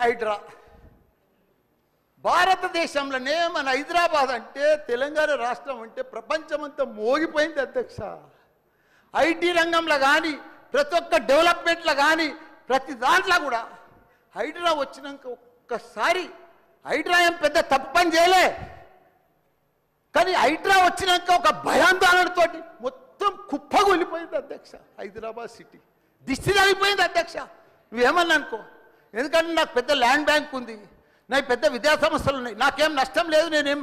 హైడ్రా భారతదేశంలోనే మన హైదరాబాద్ అంటే తెలంగాణ రాష్ట్రం అంటే ప్రపంచమంతా మోగిపోయింది అధ్యక్ష. ఐటీ రంగంలో కానీ ప్రతి ఒక్క డెవలప్మెంట్లో కానీ ప్రతి దాంట్లో కూడా హైడ్రా వచ్చినాక ఒక్కసారి హైడ్రా ఏం పెద్ద తప్పు పని చేయలే, కానీ హైడ్రా వచ్చినాక ఒక భయాందోళనతో మొత్తం కుప్పగొలిపోయింది అధ్యక్ష. హైదరాబాద్ సిటీ దిష్టి తగిలిపోయింది అధ్యక్ష. నువ్వేమన్నా అనుకో, ఎందుకంటే నాకు పెద్ద ల్యాండ్ బ్యాంక్ ఉంది, నాకు పెద్ద విద్యా సంస్థలు ఉన్నాయి, నాకేం నష్టం లేదు, నేనేం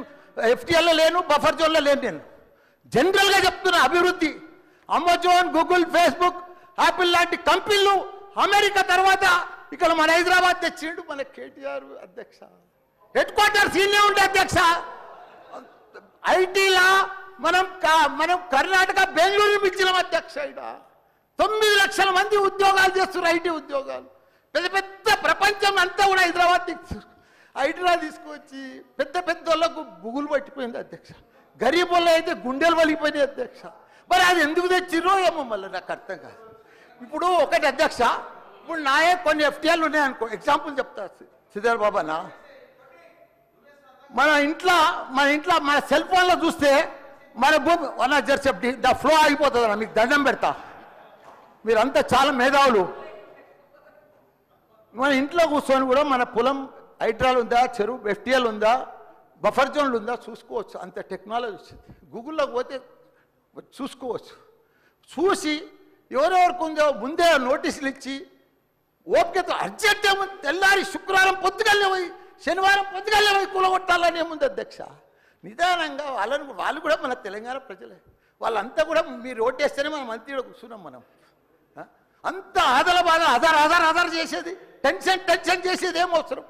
ఎఫ్టీఎల్లో లేను, బఫర్ జోన్లో లేను. నేను జనరల్గా చెప్తున్నా, అభివృద్ధి అమెజాన్, గూగుల్, ఫేస్బుక్, యాపిల్ లాంటి కంపెనీలు అమెరికా తర్వాత ఇక్కడ మన హైదరాబాద్ తెచ్చిండు మన కేటీఆర్ అధ్యక్ష. హెడ్ క్వార్టర్స్ ఇన్నే ఉండే అధ్యక్ష. ఐటీలా మనం కర్ణాటక బెంగళూరు ఇచ్చినాం అధ్యక్ష. ఇక్కడ 9 లక్షల మంది ఉద్యోగాలు చేస్తున్నారు, ఐటీ ఉద్యోగాలు. పెద్ద పెద్ద ప్రపంచం అంతా కూడా హైదరాబాద్ తీసుకొచ్చి పెద్ద పెద్ద వాళ్ళకు బుగులు పట్టిపోయింది అధ్యక్ష. గరీబ్ వాళ్ళు అయితే గుండెలు వలిగిపోయినాయి అధ్యక్ష. మరి అది ఎందుకు తెచ్చిరో ఏమో మళ్ళీ నాకు అర్థం కాదు. ఇప్పుడు ఒకటి అధ్యక్ష, ఇప్పుడు నాయే కొన్ని ఎఫ్టీఆర్లు ఉన్నాయనుకో, ఎగ్జాంపుల్ చెప్తా శ్రీధర్ బాబానా, మన ఇంట్లో మన సెల్ ఫోన్లో చూస్తే మన భూమి వన్ జర్సెప్టీ ద ఫ్లో అయిపోతుంది అన్న. మీకు దండం పెడతా, మీరంతా చాలా మేధావులు. మన ఇంట్లో కూర్చొని కూడా మన పొలం హైడ్రాలు ఉందా, చెరువు ఎఫ్టీఎల్ ఉందా, బఫర్ జోన్లు ఉందా చూసుకోవచ్చు. అంత టెక్నాలజీ వచ్చింది. గూగుల్లోకి పోతే చూసుకోవచ్చు. చూసి ఎవరెవరికి ఉందో ముందే నోటీసులు ఇచ్చి ఓపికతో అర్జెంట్ ఏముంది, తెల్లారి శుక్రవారం పొద్దుగల్లే పోయి శనివారం పొద్దుగల్లే పోయి కూలగొట్టాలని ఏముంది అధ్యక్ష. నిదానంగా వాళ్ళు కూడా మన తెలంగాణ ప్రజలే, వాళ్ళంతా కూడా మీరు ఓటేస్తేనే మనం మంత్రిలో కూర్చున్నాం. మనం అంత ఆదల బాధ ఆధార్ చేసేది, టెన్షన్ చేసేది ఏం అవసరం.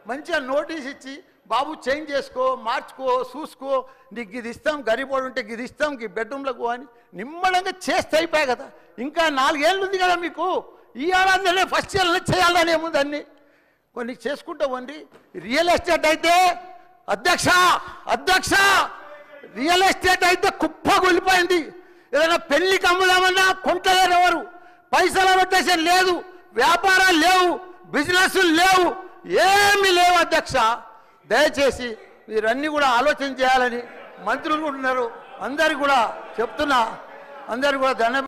మంచిగా నోటీస్ ఇచ్చి బాబు చేంజ్ చేసుకో, మార్చుకో, చూసుకో, నీకు ఇది ఇస్తాం, గరీబోడు ఉంటే ఇది ఇస్తాం, ఈ బెడ్రూమ్లకు అని నిమ్మడంగా చేస్తే అయిపోయాయి కదా. ఇంకా 4 ఏళ్ళు ఉంది కదా మీకు, ఈ ఏడాదిలోనే ఫస్ట్ ఇయర్లో చేయాలని ఏముంది, అన్ని కొన్ని చేసుకుంటా ఉండి. రియల్ ఎస్టేట్ అయితే అధ్యక్ష రియల్ ఎస్టేట్ అయితే కుప్పగొలిపోయింది. ఏదైనా పెళ్లికి అమ్ముదామన్నా కొంటలేరు ఎవరు, పైసల రొటేషన్ లేదు, వ్యాపారాలు లేవు, బిజినెస్లు లేవు, ఏమీ లేవు అధ్యక్ష. దయచేసి మీరన్నీ కూడా ఆలోచన చేయాలని మంత్రులు ఉన్నారు, అందరికి కూడా చెప్తున్నా, అందరికి కూడా ధన్యవాదాలు.